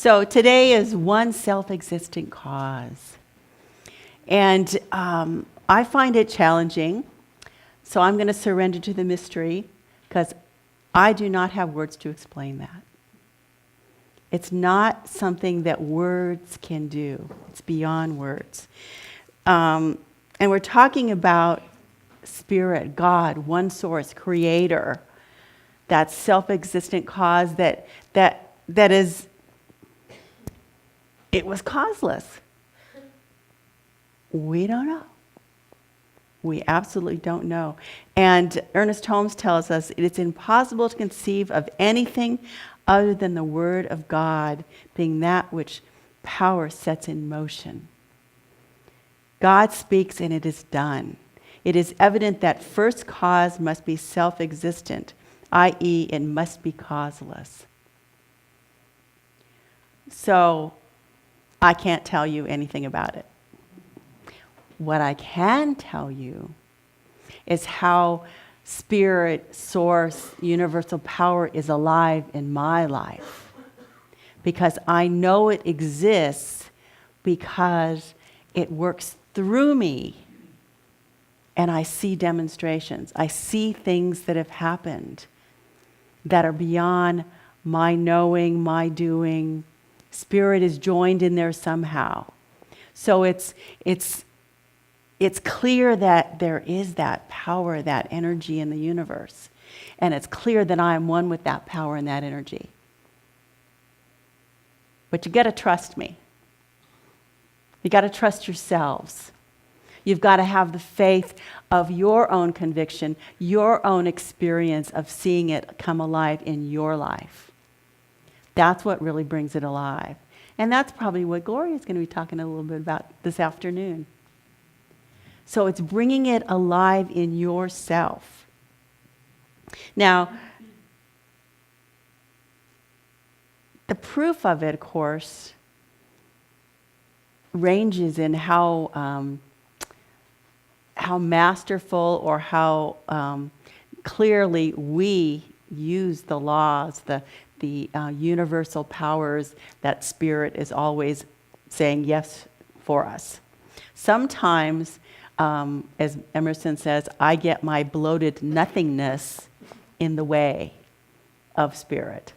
So today is one self-existent cause. And I find it challenging. So I'm going to surrender to the mystery because I do not have words to explain that. It's not something that words can do. It's beyond words. And we're talking about spirit, God, one source, creator, that self-existent cause that is, it was causeless. We don't know. We absolutely don't know. And Ernest Holmes tells us it's impossible to conceive of anything other than the Word of God being that which power sets in motion. God speaks and it is done. It is evident that first cause must be self-existent, i.e., it must be causeless. So I can't tell you anything about it. What I can tell you is how spirit, source, universal power is alive in my life. Because I know it exists because it works through me. And I see demonstrations. I see things that have happened that are beyond my knowing, my doing. Spirit is joined in there somehow. So it's clear that there is that power, that energy in the universe. And it's clear that I am one with that power and that energy. But you got to trust me. You got to trust yourselves. You've got to have the faith of your own conviction, your own experience of seeing it come alive in your life. That's what really brings it alive. And that's probably what Gloria is going to be talking a little bit about this afternoon. So it's bringing it alive in yourself. Now, the proof of it, of course, ranges in how masterful or how clearly we use the laws, the universal powers that Spirit is always saying yes for us. Sometimes, as Emerson says, I get my bloated nothingness in the way of Spirit.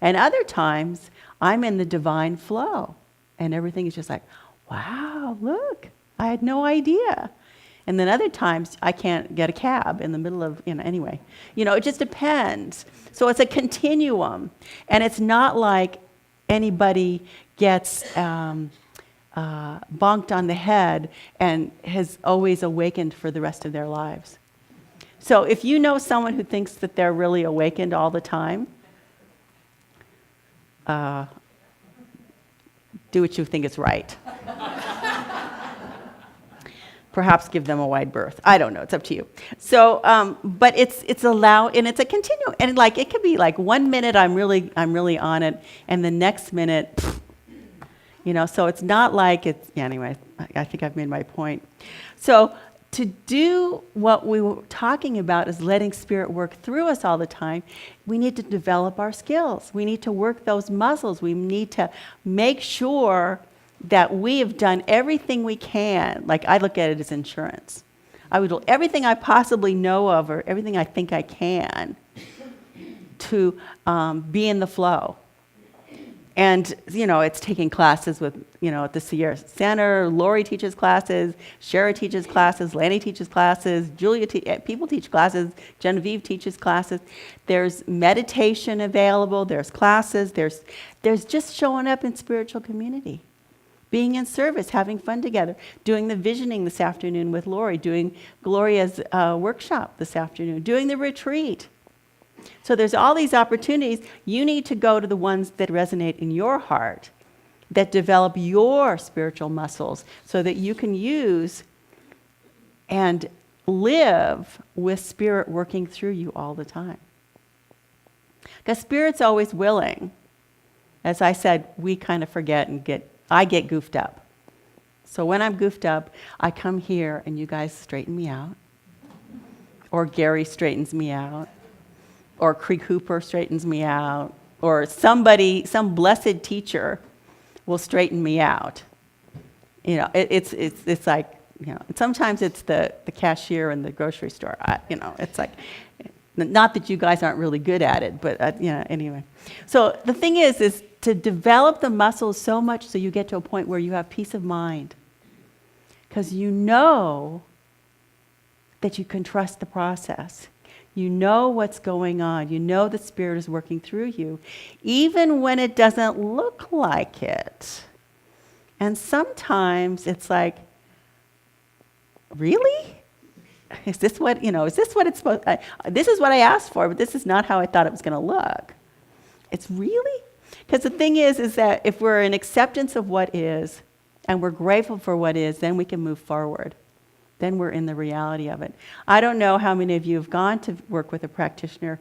And other times, I'm in the divine flow. And everything is just like, wow, look, I had no idea. And then other times, I can't get a cab in the middle of, anyway. It just depends. So it's a continuum. And it's not like anybody gets bonked on the head and has always awakened for the rest of their lives. So if you know someone who thinks that they're really awakened all the time, do what you think is right. Perhaps give them a wide berth. I don't know. It's up to you. So, but it's allowed, and it's a continuum. And it could be 1 minute I'm really on it, and the next minute, So it's not like it's. Yeah, anyway, I think I've made my point. So to do what we were talking about is letting Spirit work through us all the time. We need to develop our skills. We need to work those muscles. We need to make sure that we have done everything we can. I look at it as insurance. I would do everything I possibly know of or everything I think I can to be in the flow. And, it's taking classes with, at the Sierra Center. Lori teaches classes. Shara teaches classes. Lanny teaches classes. Julia, people teach classes. Genevieve teaches classes. There's meditation available. There's classes. There's just showing up in spiritual community. Being in service, having fun together, doing the visioning this afternoon with Lori, doing Gloria's workshop this afternoon, doing the retreat. So there's all these opportunities. You need to go to the ones that resonate in your heart, that develop your spiritual muscles so that you can use and live with Spirit working through you all the time. Because Spirit's always willing. As I said, we kind of forget and I get goofed up. So when I'm goofed up, I come here and you guys straighten me out. Or Gary straightens me out. Or Creek Hooper straightens me out. or somebody, some blessed teacher will straighten me out. It's like, sometimes it's the cashier in the grocery store. It's like, not that you guys aren't really good at it, but anyway. So the thing is to develop the muscles so much so you get to a point where you have peace of mind. Because you know that you can trust the process. You know what's going on. You know the Spirit is working through you, even when it doesn't look like it. And sometimes it's like, really? Is this what it's supposed this is what I asked for, but this is not how I thought it was going to look. It's really? Because the thing is that if we're in acceptance of what is, and we're grateful for what is, then we can move forward. Then we're in the reality of it. I don't know how many of you have gone to work with a practitioner.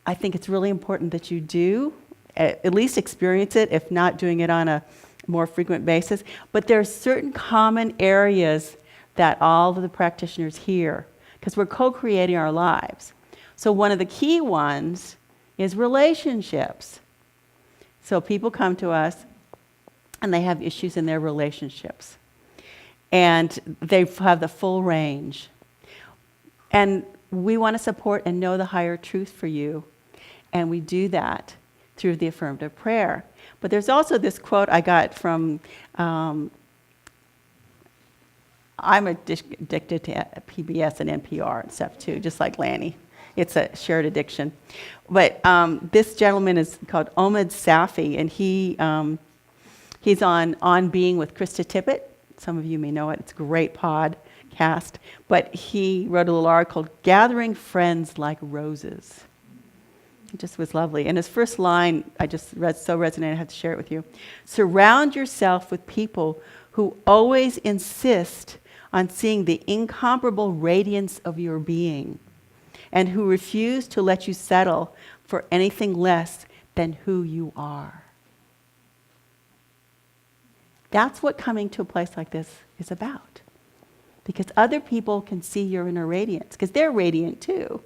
I think it's really important that you do, at least experience it, if not doing it on a more frequent basis. But there are certain common areas that all of the practitioners hear, because we're co-creating our lives. So one of the key ones is relationships. So people come to us and they have issues in their relationships. And they have the full range. And we want to support and know the higher truth for you. And we do that through the affirmative prayer. But there's also this quote I got from, I'm addicted to PBS and NPR and stuff too, just like Lanny. It's a shared addiction. But this gentleman is called Omid Safi, and he's on Being with Krista Tippett. Some of you may know it. It's a great podcast. But he wrote a little article, Gathering Friends Like Roses. It just was lovely. And his first line, I just read, so resonated, I had to share it with you. Surround yourself with people who always insist on seeing the incomparable radiance of your being, and who refuse to let you settle for anything less than who you are. That's what coming to a place like this is about. Because other people can see your inner radiance, because they're radiant too.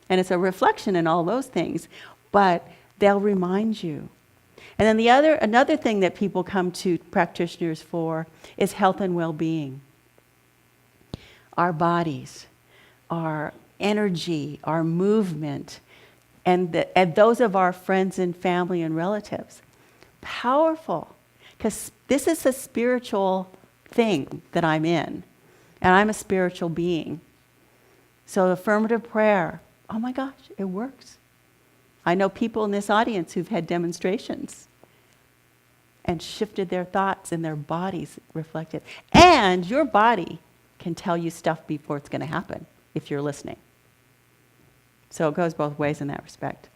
And it's a reflection in all those things, but they'll remind you. And then another thing that people come to practitioners for is health and well-being. Our bodies, our energy, our movement, and those of our friends and family and relatives. Powerful, because this is a spiritual thing that I'm in, and I'm a spiritual being. So affirmative prayer, oh my gosh, it works. I know people in this audience who've had demonstrations and shifted their thoughts and their bodies reflected. And your body can tell you stuff before it's going to happen if you're listening. So it goes both ways in that respect.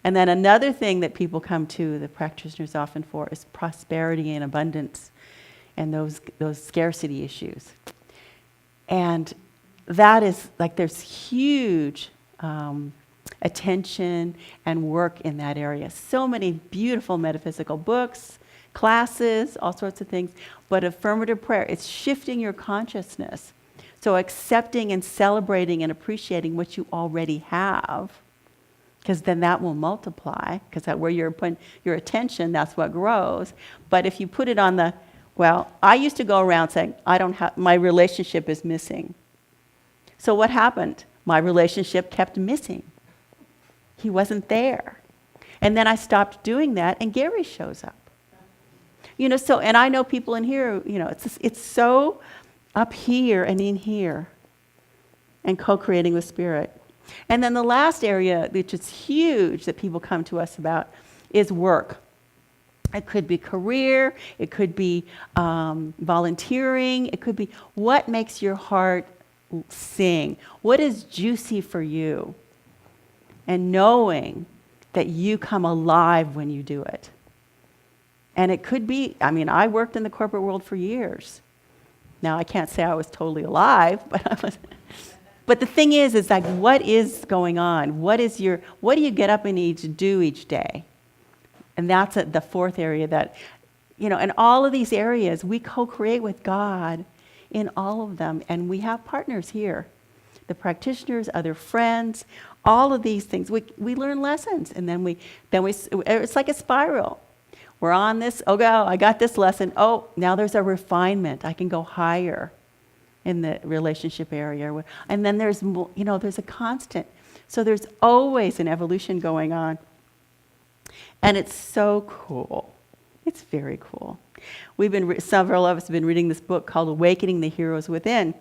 And then another thing that people come to the practitioners often for is prosperity and abundance and those scarcity issues. And that is like there's huge attention and work in that area. So many beautiful metaphysical books, classes, all sorts of things. But affirmative prayer, it's shifting your consciousness. So accepting and celebrating and appreciating what you already have, because then that will multiply, because where you're putting your attention, that's what grows. But if you put it on I used to go around saying, my relationship is missing. So what happened? My relationship kept missing. He wasn't there. And then I stopped doing that, and Gary shows up. And I know people in here, it's so up here and in here, and co-creating with Spirit. And then the last area, which is huge that people come to us about, is work. It could be career, it could be volunteering, it could be what makes your heart sing, what is juicy for you, and knowing that you come alive when you do it. And it could be, I worked in the corporate world for years. Now, I can't say I was totally alive, but I was. But the thing is like, what is going on? What do you get up and need to do each day? And that's the fourth area that, in all of these areas, we co-create with God in all of them. And we have partners here. The practitioners, other friends, All of these things, we learn lessons, and then it's like a spiral. We're on this, I got this lesson. Oh, now there's a refinement. I can go higher in the relationship area. And then there's a constant. So there's always an evolution going on. And it's so cool. It's very cool. Several of us have been reading this book called Awakening the Heroes Within.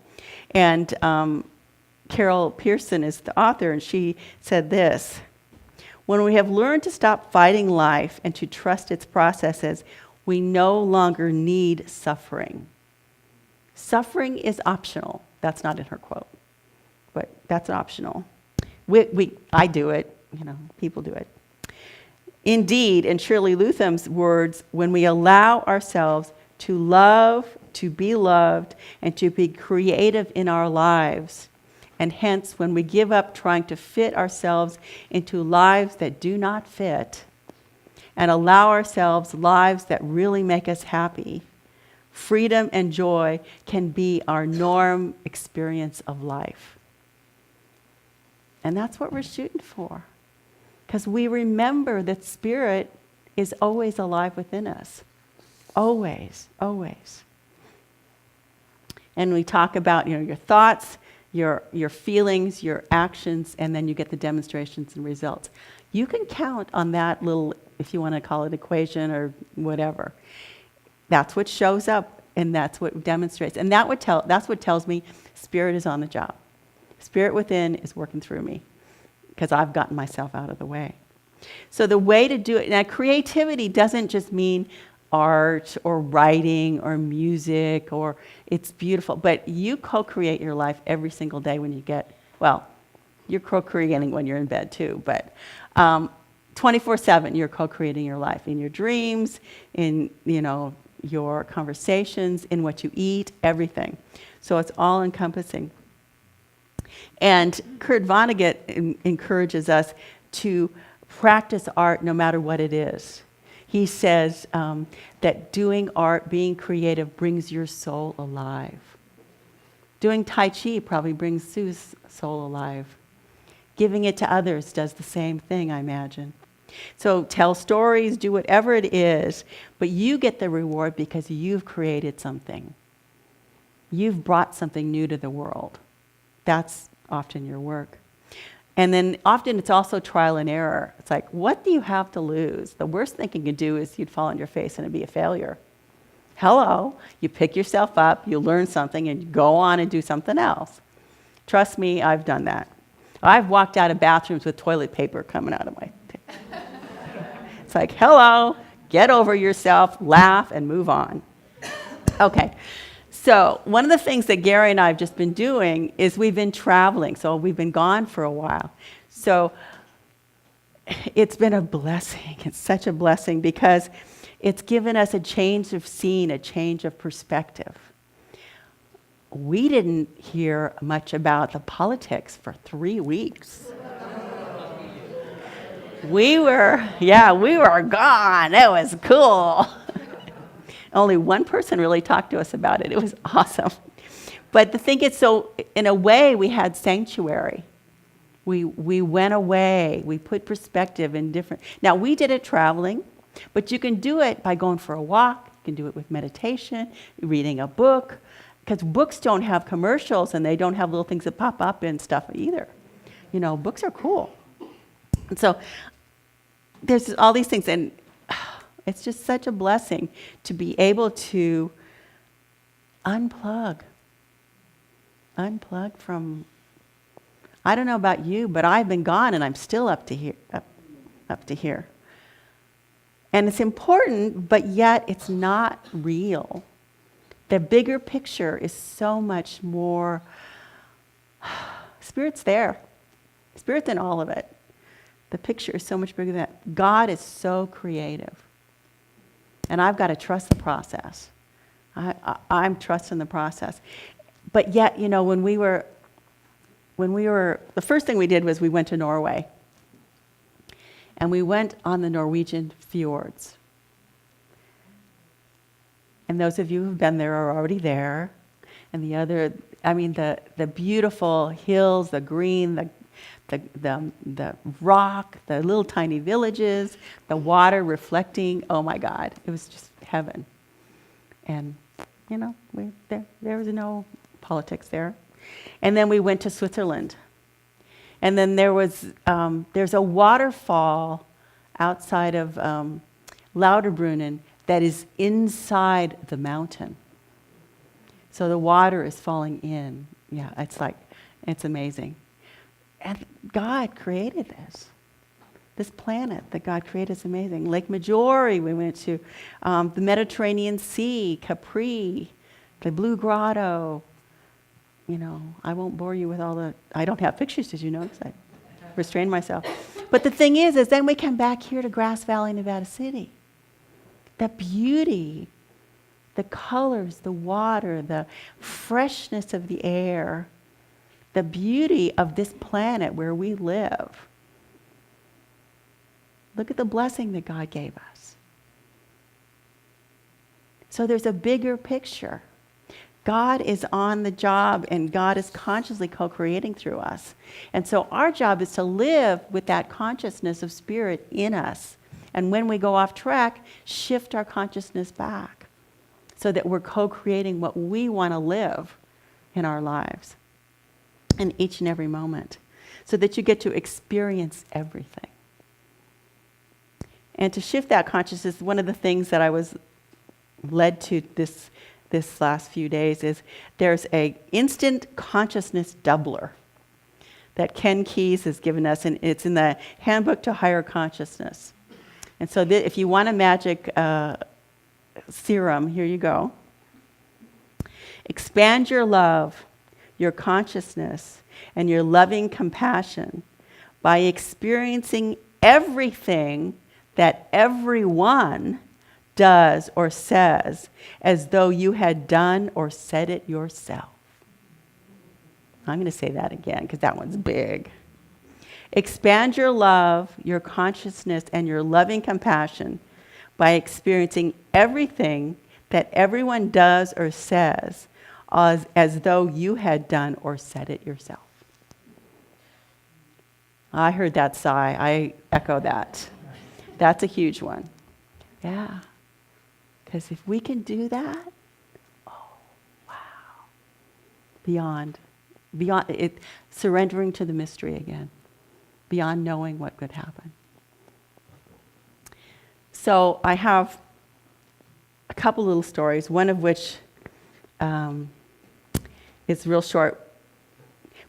And Carol Pearson is the author, and she said this: when we have learned to stop fighting life and to trust its processes, we no longer need suffering. Suffering is optional. That's not in her quote, but that's optional. I do it, people do it. Indeed, in Shirley Lutham's words, when we allow ourselves to love, to be loved, and to be creative in our lives, and hence when we give up trying to fit ourselves into lives that do not fit, and allow ourselves lives that really make us happy, freedom and joy can be our norm experience of life. And that's what we're shooting for. Because we remember that spirit is always alive within us. Always, always. And we talk about, your thoughts, your feelings, your actions, and then you get the demonstrations and results. You can count on that little, if you want to call it equation or whatever. That's what shows up, and that's what demonstrates. And that's what tells me spirit is on the job. Spirit within is working through me, because I've gotten myself out of the way. So the way to do it, now creativity doesn't just mean art or writing or music, or it's beautiful, but you co-create your life every single day when you're co-creating when you're in bed too, but 24/7 you're co-creating your life in your dreams, in your conversations, in what you eat, everything. So it's all encompassing. And Kurt Vonnegut encourages us to practice art no matter what it is. He says that doing art, being creative, brings your soul alive. Doing Tai Chi probably brings Sue's soul alive. Giving it to others does the same thing, I imagine. So tell stories, do whatever it is, but you get the reward because you've created something. You've brought something new to the world. That's often your work. And then often it's also trial and error. It's like, what do you have to lose? The worst thing you could do is you'd fall on your face and it'd be a failure. Hello, you pick yourself up, you learn something, and you go on and do something else. Trust me, I've done that. I've walked out of bathrooms with toilet paper coming out of my It's like, hello, get over yourself, laugh, and move on. Okay. So one of the things that Gary and I have just been doing is we've been traveling. So we've been gone for a while. So it's been a blessing. It's such a blessing because it's given us a change of scene, a change of perspective. We didn't hear much about the politics for 3 weeks. We were gone. It was cool. Only one person really talked to us about it. It was awesome. But the thing is, so in a way, we had sanctuary. We went away. We put perspective in different. Now, we did it traveling, but you can do it by going for a walk. You can do it with meditation, reading a book, because books don't have commercials and they don't have little things that pop up and stuff either. Books are cool. And so there's all these things, and it's just such a blessing to be able to unplug from, I don't know about you, but I've been gone and I'm still up to here. And it's important, but yet it's not real. The bigger picture is so much more, Spirit's there. Spirit's in all of it. The picture is so much bigger than that. God is so creative. And I've got to trust the process. I'm trusting the process. But yet, when we were, the first thing we did was we went to Norway. And we went on the Norwegian fjords. And those of you who've been there are already there. And the beautiful hills, the green, the rock, the little tiny villages, the water reflecting. Oh my God, it was just heaven. And there was no politics there. And then we went to Switzerland. And then there's a waterfall outside of Lauterbrunnen that is inside the mountain. So the water is falling in. Yeah, it's amazing. And God created this. This planet that God created is amazing. Lake Maggiore, we went to. The Mediterranean Sea, Capri, the Blue Grotto. I won't bore you with I don't have pictures, did you notice? I restrained myself. But the thing is then we come back here to Grass Valley, Nevada City. The beauty, the colors, the water, the freshness of the air, the beauty of this planet where we live. Look at the blessing that God gave us. So there's a bigger picture. God is on the job, and God is consciously co-creating through us. And so our job is to live with that consciousness of spirit in us. And when we go off track, shift our consciousness back so that we're co-creating what we want to live in our lives in each and every moment, so that you get to experience everything. And to shift that consciousness, one of the things that I was led to this last few days is there's a instant consciousness doubler that Ken Keyes has given us, and it's in the Handbook to Higher Consciousness. And so if you want a magic serum, here you go. Expand your love, your consciousness, and your loving compassion by experiencing everything that everyone does or says as though you had done or said it yourself. I'm going to say that again because that one's big. Expand your love, your consciousness, and your loving compassion by experiencing everything that everyone does or says as though you had done or said it yourself. I heard that sigh. I echo that. That's a huge one. Yeah. Because if we can do that, oh, wow. Beyond it, surrendering to the mystery again. Beyond knowing what could happen. So I have a couple little stories, one of which is real short,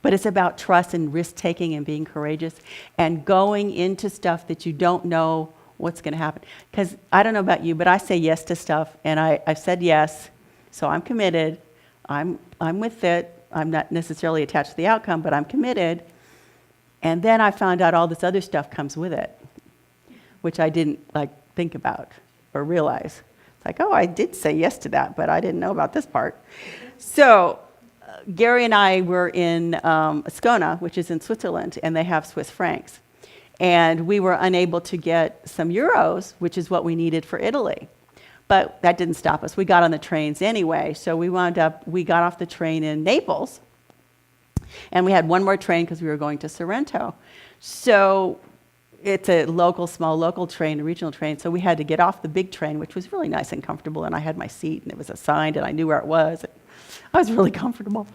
but it's about trust and risk-taking and being courageous and going into stuff that you don't know what's going to happen. Because I don't know about you, but I say yes to stuff, and I've said yes, so I'm committed. I'm with it. I'm not necessarily attached to the outcome, but I'm committed. And then I found out all this other stuff comes with it, which I didn't think about or realize. It's like, oh, I did say yes to that, but I didn't know about this part. So Gary and I were in Ascona, which is in Switzerland, and they have Swiss francs. And we were unable to get some euros, which is what we needed for Italy. But that didn't stop us. We got on the trains anyway. So we got off the train in Naples. And we had one more train because we were going to Sorrento. So it's a small local train, a regional train. So we had to get off the big train, which was really nice and comfortable. And I had my seat, and it was assigned, and I knew where it was. I was really comfortable.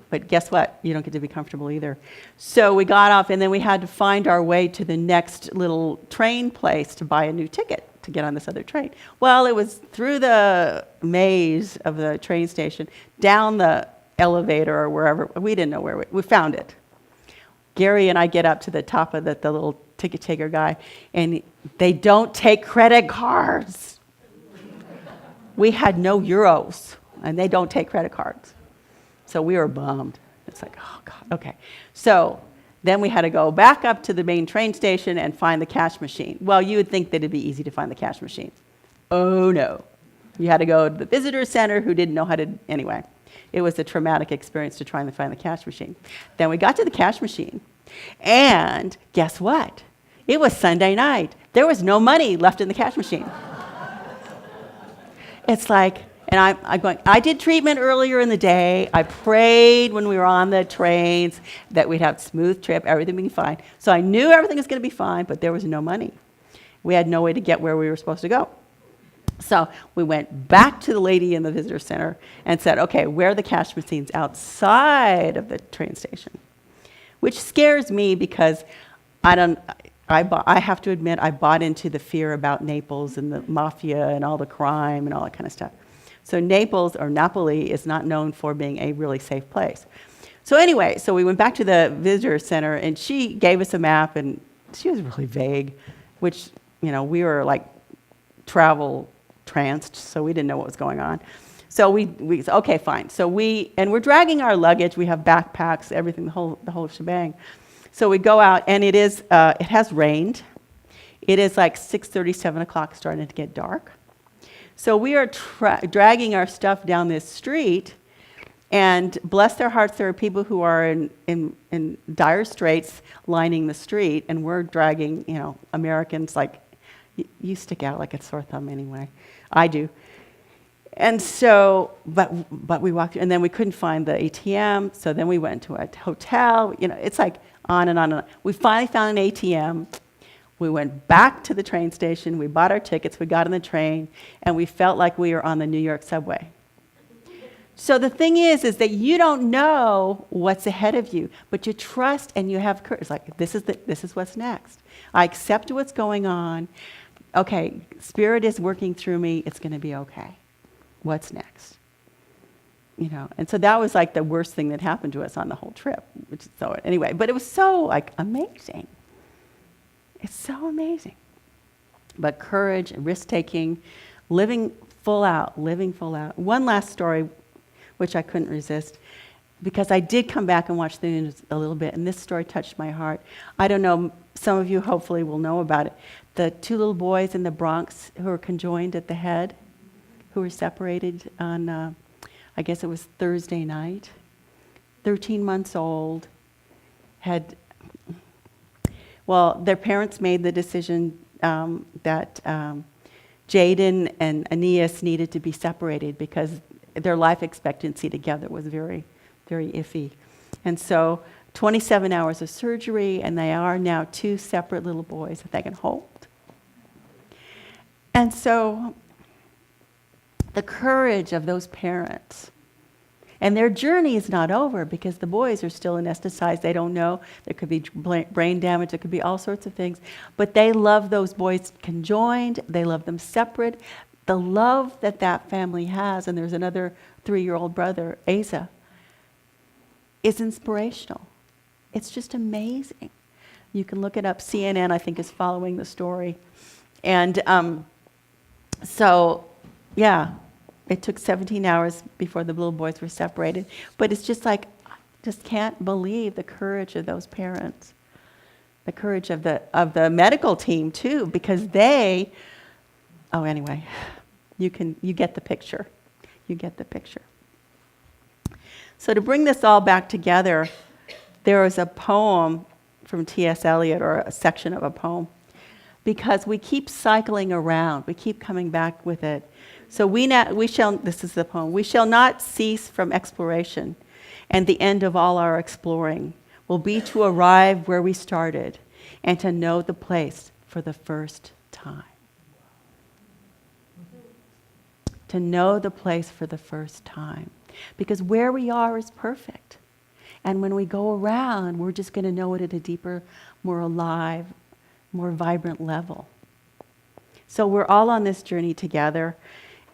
But guess what? You don't get to be comfortable either. So we got off, and then we had to find our way to the next little train place to buy a new ticket to get on this other train. Well, it was through the maze of the train station, down the elevator or wherever. We didn't know where we found it. Gary and I get up to the top of the little ticket taker guy, and they don't take credit cards. We had no euros, and they don't take credit cards. So we were bummed. It's like, oh, God, okay. So then we had to go back up to the main train station and find the cash machine. Well, you would think that it'd be easy to find the cash machine. Oh, no. You had to go to the visitor center who didn't know how to, anyway. It was a traumatic experience to try and find the cash machine. Then we got to the cash machine, and guess what? It was Sunday night. There was no money left in the cash machine. It's like, And I'm going, I did treatment earlier in the day. I prayed when we were on the trains that we'd have a smooth trip, everything being fine. So I knew everything was going to be fine, but there was no money. We had no way to get where we were supposed to go. So we went back to the lady in the visitor center and said, okay, where are the cash machines outside of the train station? Which scares me because I have to admit, I bought into the fear about Naples and the mafia and all the crime and all that kind of stuff. So Naples, or Napoli, is not known for being a really safe place. So anyway, so we went back to the visitor center, and she gave us a map, and she was really vague, which, you know, we were like travel tranced, so we didn't know what was going on. So we said, okay, fine. So we're dragging our luggage. We have backpacks, everything, the whole shebang. So we go out, and it has rained. It is like 6:30, 7 o'clock, starting to get dark. So we are dragging our stuff down this street, and bless their hearts, there are people who are in dire straits lining the street, and we're dragging, you know, Americans like, you stick out like a sore thumb anyway. I do. And so, but we walked, and then we couldn't find the ATM, so then we went to a hotel. You know, it's like on and on and on. We finally found an ATM. We went back to the train station, we bought our tickets, we got on the train, and we felt like we were on the New York subway. So the thing is that you don't know what's ahead of you, but you trust and you have courage. It's like, this is what's next. I accept what's going on. Okay, Spirit is working through me, it's going to be okay. What's next? You know, and so that was like the worst thing that happened to us on the whole trip. Anyway, but it was so like amazing. It's so amazing. But courage and risk-taking, living full out. One last story, which I couldn't resist, because I did come back and watch the news a little bit, and this story touched my heart. I don't know, some of you hopefully will know about it. The 2 little boys in the Bronx who were conjoined at the head, who were separated on, I guess it was Thursday night, 13 months old, their parents made the decision that Jaden and Aeneas needed to be separated because their life expectancy together was very, very iffy. And so 27 hours of surgery, and they are now 2 separate little boys that they can hold. And so the courage of those parents, and their journey is not over because the boys are still anesthetized. They don't know. There could be brain damage. There could be all sorts of things. But they love those boys conjoined. They love them separate. The love that family has, and there's another 3-year-old brother, Asa, is inspirational. It's just amazing. You can look it up. CNN, I think, is following the story. And it took 17 hours before the little boys were separated. But it's just like, I just can't believe the courage of those parents. The courage of the medical team, too, because anyway, you get the picture. You get the picture. So to bring this all back together, there was a poem from T.S. Eliot, or a section of a poem, because we keep cycling around. We keep coming back with it. So this is the poem, we shall not cease from exploration, and the end of all our exploring will be to arrive where we started and to know the place for the first time. To know the place for the first time. Because where we are is perfect. And when we go around, we're just going to know it at a deeper, more alive, more vibrant level. So we're all on this journey together.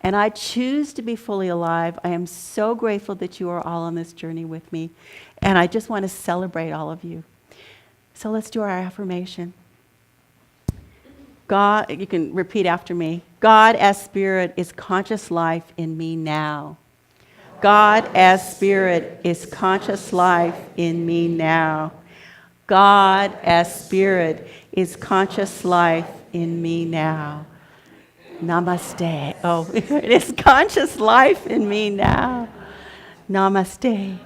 And I choose to be fully alive. I am so grateful that you are all on this journey with me. And I just want to celebrate all of you. So let's do our affirmation. God, you can repeat after me. God as Spirit is conscious life in me now. God as Spirit is conscious life in me now. God as Spirit is conscious life in me now. Namaste. Oh, it is conscious life in me now. Namaste.